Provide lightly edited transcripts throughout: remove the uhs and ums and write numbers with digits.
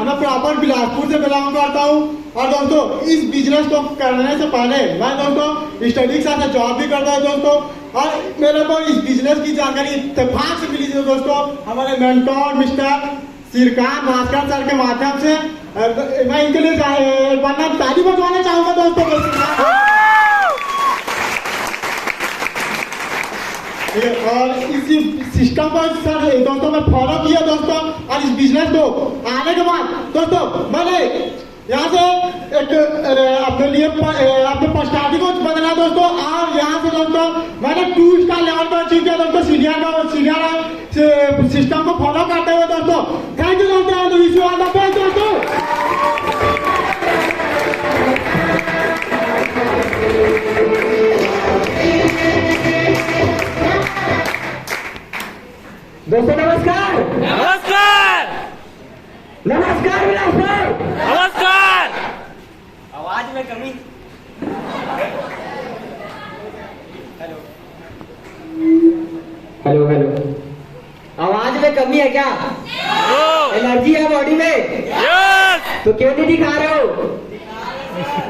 मैं प्रॉपर बिलासपुर से बिलोंग करता हूँ। और दोस्तों इस बिजनेस को करने से पहले मैं दोस्तों स्टडी के साथ जॉब भी करता हूँ दोस्तों। और मेरे को इस बिजनेस की जानकारी इत्तेफाक से मिली थी दोस्तों, हमारे mentor mister Shrikant Bhaskar sir के माध्यम से। मैं इनके लिए वरना ताली बजवाना चाहूंगा दोस्तों। और इसी सिस्टम को सर दोस्तों मैं फॉलो किया दोस्तों। और इस बिजनेस को आने के बाद दोस्तों मैंने यहाँ से एक अपने लिए अपने पर्सनालिटी को बदला दोस्तों। और यहाँ से दोस्तों मैंने 2 स्टार लेवल पर अचीव किया दोस्तों, सीनियर सिस्टम को फॉलो करते हुए दोस्तों। थैंक यू दोस्तों, wish you all the best दोस्तों। दोस्तों नमस्कार। नमस्कार। नमस्कार बिलासपुर। नमस्कार। आवाज में कमी। हेलो हेलो, आवाज में कमी है क्या? एनर्जी है बॉडी में? यस। तो क्यों नहीं दिखा रहे हो?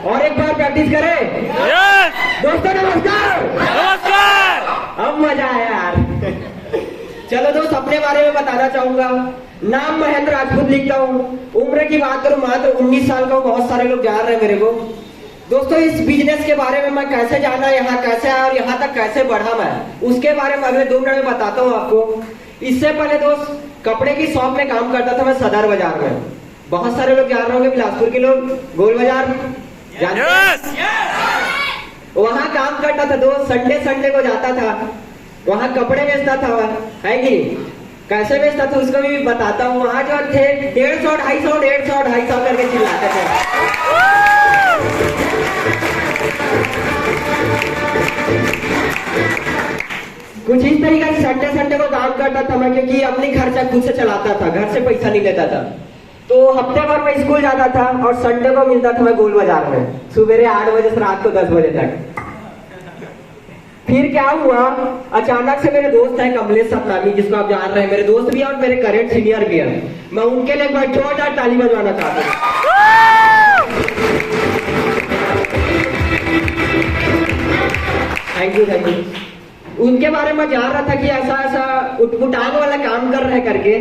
और एक बार प्रैक्टिस करें। यस। दोस्तों नमस्कार। नमस्कार। अब मजा आया यार। चलो दोस्त, अपने बारे में बताना चाहूंगा। नाम महेंद्र राजपूत लिखता हूँ। उम्र की बात करूँ मात्र 19 साल का हूँ। बहुत सारे लोग जान रहे हैं मेरे को। दोस्तों इस बिजनेस के बारे में मैं कैसे जाना, यहाँ कैसे आया और यहाँ तक कैसे बढ़ा मैं, उसके बारे में अगले 2 मिनट में बताता हूँ आपको। इससे पहले दोस्त कपड़े की शॉप में काम करता था मैं सदर बाजार में। बहुत सारे लोग जान रहे होंगे, बिलासपुर के लोग, गोल बाजार जानते हैं? वहाँ काम करता था दोस्त। संडे को जाता था, वहाँ कपड़े बेचता था, है कि कैसे बेचता था उसको भी बताता हूँ। वहाँ जो थे 150, 250 करके चिल्लाते थे। कुछ इस तरीके से संडे को काम करता था मैं, क्योंकि अपनी खर्चा खुद से चलाता था, घर से पैसा नहीं लेता था। तो हफ्ते भर में स्कूल जाता था और संडे को मिलता था मैं गोल बाजार में, सुबह 8 बजे से रात को 10 बजे तक। फिर क्या हुआ, अचानक से मेरे दोस्त है कमलेश सतनामी, जिसको आप जान रहे हैं, मेरे दोस्त भी हैं और मेरे करेंट सीनियर भी हैं। मैं उनके लिए एक बार जोरदार ताली बजवाना चाहता हूँ। Thank you. उनके बारे में जान रहा था कि ऐसा उठपुटांग वाला काम कर रहे करके,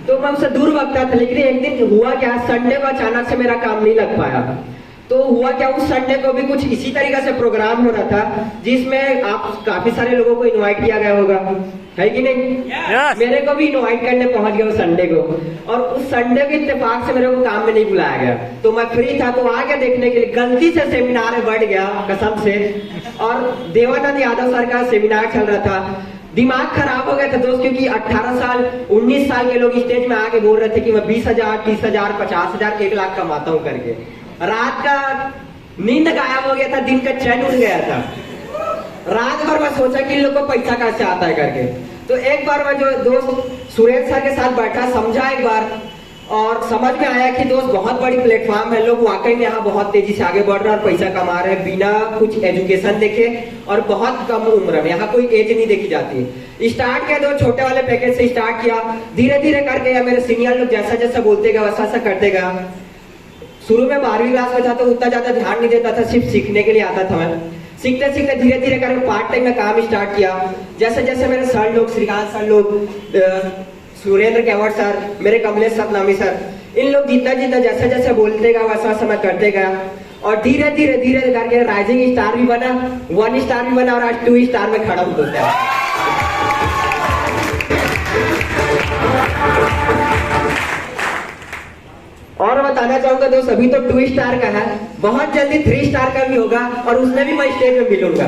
तो मैं उससे दूर भागता था। लेकिन एक दिन हुआ क्या, संडे को अचानक से मेरा काम नहीं लग पाया। तो हुआ क्या, उस संडे को भी कुछ इसी तरीके से प्रोग्राम हो रहा था, जिसमें आप काफी सारे लोगों को इनवाइट किया गया होगा, है कि नहीं? Yes. मेरे को भी इनवाइट करने पहुंच गया उस संडे को। और उस संडे के इत्तेफाक से मेरे को काम में नहीं बुलाया गया, तो मैं फ्री था तो आ गया देखने के लिए। गलती से सेमिनार में बैठ गया कसम से, और देवानंद यादव सर का सेमिनार चल रहा था। दिमाग खराब हो गया था दोस्त, क्योंकि 18 साल 19 साल के लोग स्टेज में आके बोल रहे थे कि मैं 20,000 30,000 50,000 1 लाख कमाता हूँ करके। रात का नींद गायब हो गया था, दिन का चैन उड़ गया था। रात भर मैं सोचा कि इन लोग को पैसा कैसे आता है करके। तो एक बार मैं जो दोस्त सुरेश सर के साथ बैठा, समझा एक बार, और समझ में आया कि दोस्त बहुत बड़ी प्लेटफॉर्म है, लोग वाकई में यहाँ बहुत तेजी से आगे बढ़ रहे हैं और पैसा कमा रहे हैं बिना कुछ एजुकेशन देखे और बहुत कम उम्र में। यहाँ कोई एज नहीं देखी जाती। स्टार्ट किया, 2 छोटे वाले पैकेज से स्टार्ट किया, धीरे धीरे करके या मेरे सीनियर लोग जैसा जैसा बोलते गए वैसा वैसा करते गया। शुरू में 12वीं क्लास में था तो उतना ज्यादा ध्यान नहीं देता था, सिर्फ सीखने के लिए आता था मैं। सीखते सीखते धीरे धीरे करके पार्ट टाइम में काम स्टार्ट किया। जैसे जैसे मेरे सर लोग, श्रीकांत सर लोग, सुरेंद्र केवट सर, मेरे कमलेश सतनामी सर, इन लोग जितना जितना जैसे जैसे बोलते गया वैसा वैसा मैं करते गया। और धीरे धीरे करके राइजिंग स्टार भी बना, 1 स्टार भी बना, और आज 2 स्टार में खड़ा होता है। और बताना चाहूंगा दोस्त, अभी तो 2 स्टार का है, बहुत जल्दी 3 स्टार का भी होगा, और उसमें भी मैं स्टेज में मिलूंगा।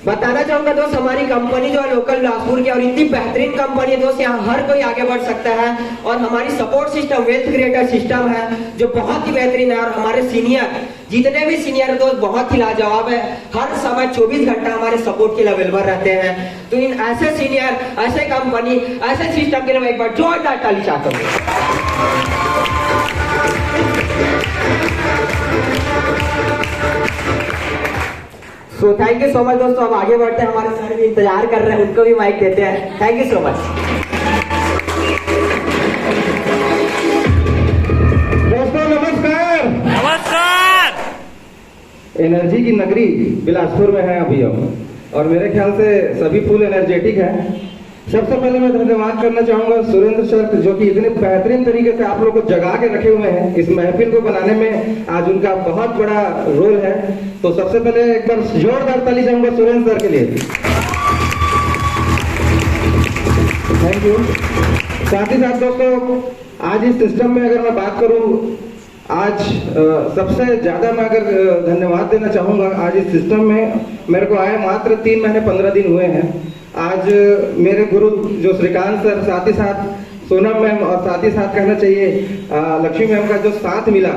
बताना चाहूंगा दोस्त, हमारी कंपनी जो है लोकल बिलासपुर की, और इतनी बेहतरीन कंपनी है दोस्त, यहाँ हर कोई आगे बढ़ सकता है। और हमारी support system wealth creator system है जो बहुत ही बेहतरीन है। और हमारे सीनियर, जितने भी सीनियर दोस्त बहुत ही लाजवाब है, हर समय 24 घंटा हमारे सपोर्ट के लिए अवेलेबल रहते हैं। तो इन ऐसे सीनियर, ऐसे कंपनी, ऐसे सिस्टम के लिए मैं एक बार जोरदार ताली चाहता हूँ। So thank you so much दोस्तों। अब आगे बढ़ते हैं, हमारे सर भी इंतजार कर रहे हैं, उनको भी माइक देते हैं। Thank you so much. दोस्तों नमस्कार। नमस्कार। एनर्जी की नगरी बिलासपुर में है अभी हम, और मेरे ख्याल से सभी फुल एनर्जेटिक हैं। सबसे पहले मैं धन्यवाद करना चाहूंगा सुरेंद्र सर, जो कि इतने बेहतरीन तरीके से आप लोग को जगा के रखे हुए हैं। इस महफिल को बनाने में आज उनका बहुत बड़ा रोल है। तो सबसे पहले एक बार जोरदार ताली चाहूंगा सुरेंद्र सर के लिए। Thank you. साथ ही साथ दोस्तों, आज इस सिस्टम में अगर मैं बात करूं, आज सबसे ज्यादा मैं अगर धन्यवाद देना चाहूंगा, आज इस सिस्टम में मेरे को आए मात्र 3 महीने 15 दिन हुए हैं। आज मेरे गुरु जो श्रीकांत सर, साथ ही साथ सोनम मैम, और साथ ही साथ कहना चाहिए लक्ष्मी मैम का जो साथ मिला,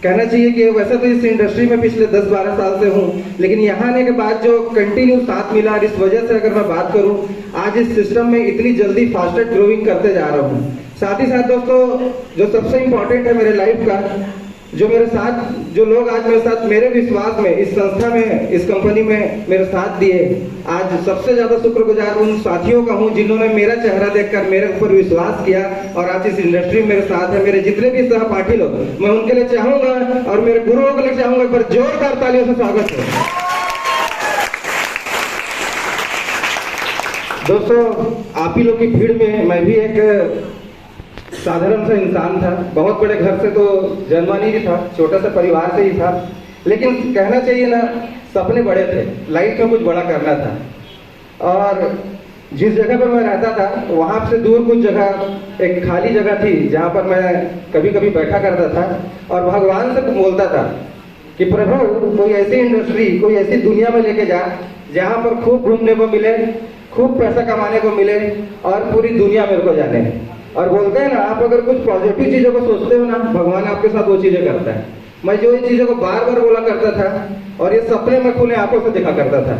कहना चाहिए कि वैसे तो इस इंडस्ट्री में पिछले 10-12 साल से हूँ, लेकिन यहाँ आने के बाद जो कंटिन्यू साथ मिला, और इस वजह से अगर मैं बात करूँ, आज इस सिस्टम में इतनी जल्दी फास्टेस्ट ग्रोइंग करते जा रहा हूँ। साथ ही साथ दोस्तों, जो सबसे इम्पोर्टेंट है मेरे लाइफ का, जो मेरे साथ जो लोग आज मेरे साथ मेरे विश्वास में इस संस्था में, इस कंपनी में मेरे साथ दिए, आज सबसे ज्यादा शुक्रगुजार उन साथियों का हूं जिन्होंने मेरा चेहरा देखकर मेरे ऊपर विश्वास किया और आज इस इंडस्ट्री में मेरे साथ है। मेरे जितने भी सहपाठी लोग, मैं उनके लिए चाहूंगा और मेरे गुरुओं के लिए चाहूंगा एक बार जोरदार तालियों से स्वागत है। दोस्तों, आप ही लोग की भीड़ में मैं भी एक साधारण सा इंसान था। बहुत बड़े घर से तो जन्मा नहीं था, छोटा सा परिवार से ही था, लेकिन कहना चाहिए ना, सपने बड़े थे, लाइफ में कुछ बड़ा करना था। और जिस जगह पर मैं रहता था वहां से दूर कुछ जगह, एक खाली जगह थी जहां पर मैं कभी कभी बैठा करता था और भगवान से बोलता था कि प्रभु, कोई ऐसी इंडस्ट्री, कोई ऐसी दुनिया में लेके जा जहां पर खूब घूमने को मिले, खूब पैसा कमाने को मिले और पूरी दुनिया मेरे को जाने। और बोलते हैं ना, आप अगर कुछ पॉजिटिव चीजों को सोचते हो ना, भगवान आपके साथ वो चीजें करता है। मैं जो इन चीजों को बार बार बोला करता था और ये सपने में खुले आंखों से देखा करता था,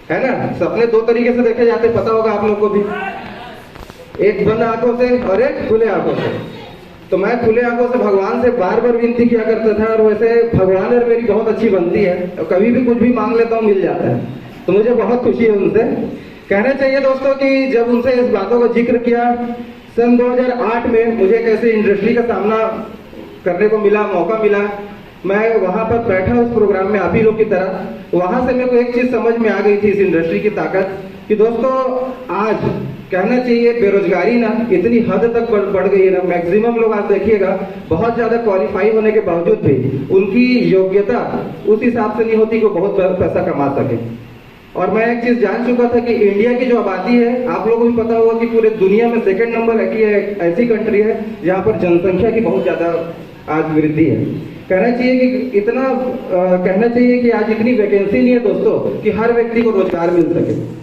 है ना। सपने 2 तरीके से देखे जाते, पता होगा आप लोग को भी, एक बंद आंखों से और एक खुले आंखों से। तो मैं खुले आंखों से भगवान से बार बार विनती किया करता था, और वैसे भगवान और मेरी बहुत अच्छी बनती है, और कभी भी कुछ भी मांग लेता हूँ मिल जाता है, तो मुझे बहुत खुशी है उनसे। कहना चाहिए दोस्तों कि जब उनसे इस बातों का जिक्र किया, सन 2008 में मुझे एक ऐसी इंडस्ट्री का सामना करने को मिला, मौका मिला। मैं वहां पर बैठा उस प्रोग्राम में आप ही लोग की तरह। वहां से मेरे को एक चीज समझ में आ गई थी इस इंडस्ट्री की ताकत, कि दोस्तों आज कहना चाहिए बेरोजगारी ना इतनी हद तक बढ़ गई है ना। मैक्सिमम लोग आज देखिएगा बहुत ज्यादा क्वालिफाई होने के बावजूद भी उनकी योग्यता उस हिसाब से नहीं होती कि बहुत पैसा कमा सके। और मैं एक चीज जान चुका था कि इंडिया की जो आबादी है, आप लोगों को भी पता होगा कि पूरे दुनिया में 2nd नंबर है कि ऐसी कंट्री है जहां पर जनसंख्या की बहुत ज्यादा आज वृद्धि है। कहना चाहिए कि इतना कहना चाहिए कि आज इतनी वैकेंसी नहीं है दोस्तों कि हर व्यक्ति को रोजगार मिल सके।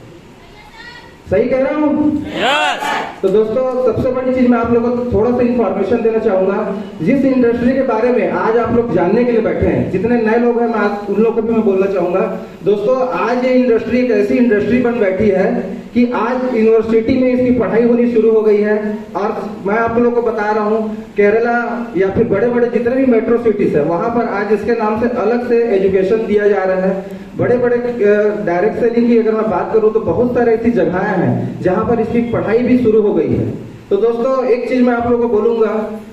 सही कह रहा हूँ? यस। तो दोस्तों, सबसे बड़ी चीज मैं आप लोगों को थोड़ा सा इंफॉर्मेशन देना चाहूंगा। जिस इंडस्ट्री के बारे में आज आप लोग जानने के लिए बैठे हैं, जितने नए लोग हैं, मैं आज उन लोगों को भी मैं बोलना चाहूंगा। दोस्तों, आज ये इंडस्ट्री एक ऐसी इंडस्ट्री बन बैठी है कि आज यूनिवर्सिटी में इसकी पढ़ाई होनी शुरू हो गई है। और मैं आप लोगों को बता रहा हूँ, केरला या फिर बड़े बड़े जितने भी मेट्रो सिटीज है, वहां पर आज इसके नाम से अलग से एजुकेशन दिया जा रहा है। बड़े बड़े डायरेक्ट सेलिंग की अगर मैं बात करूं तो बहुत सारे ऐसी जगहें हैं जहां पर इसकी पढ़ाई भी शुरू हो गई है। तो दोस्तों, एक चीज मैं आप लोगों को बोलूंगा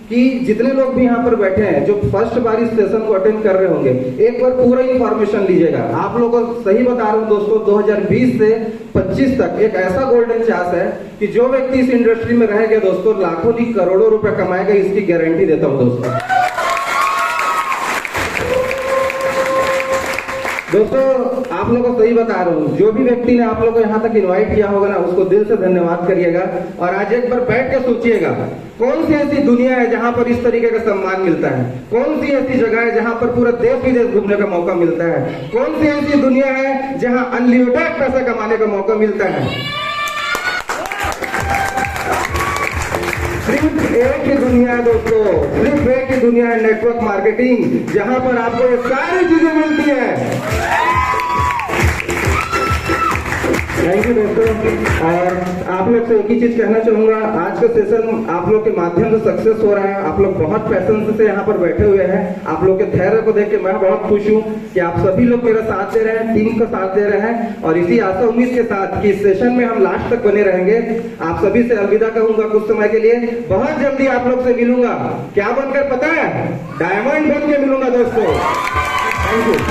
कि जितने लोग भी यहाँ पर बैठे हैं, जो फर्स्ट बार इस सेशन को अटेंड कर रहे होंगे, एक बार पूरा इंफॉर्मेशन लीजिएगा। आप लोगों को सही बता रहा हूँ दोस्तों, 2020 से 25 तक एक ऐसा गोल्डन चांस है कि जो व्यक्ति इस इंडस्ट्री में रहेगा दोस्तों, लाखों नहीं करोड़ों रुपए कमाएगा, इसकी गारंटी देता हूँ दोस्तों। दोस्तों, आप लोगों को सही बता रहा हूँ, जो भी व्यक्ति ने आप लोगों को यहाँ तक इनवाइट किया होगा ना, उसको दिल से धन्यवाद करिएगा। और आज एक बार बैठ के सोचिएगा, कौन सी ऐसी दुनिया है जहाँ पर इस तरीके का सम्मान मिलता है? कौन सी ऐसी जगह है जहाँ पर पूरा देश विदेश घूमने का मौका मिलता है? कौन सी ऐसी दुनिया है जहाँ अनलिमिटेड पैसा कमाने का मौका मिलता है? सिर्फ एक ही दुनिया है दोस्तों, सिर्फ एक ही दुनिया है, नेटवर्क मार्केटिंग, जहां पर आपको ये सारी चीजें मिलती है। थैंक यू दोस्तों। और आप लोग से एक ही चीज कहना चाहूंगा, आज का सेशन आप लोग के माध्यम से सक्सेस हो रहा है। आप लोग बहुत पैशन से यहाँ पर बैठे हुए हैं। आप लोग के धैर्य को देख के मैं बहुत खुश हूँ कि आप सभी लोग मेरा साथ दे रहे हैं, टीम का साथ दे रहे हैं। और इसी आशा उम्मीद के साथ कि इस सेशन में हम लास्ट तक बने रहेंगे। आप सभी से अलविदा कहूंगा कुछ समय के लिए। बहुत जल्दी आप लोग से मिलूंगा। क्या बनकर पता है? डायमंड बन के मिलूंगा दोस्तों। Thank you.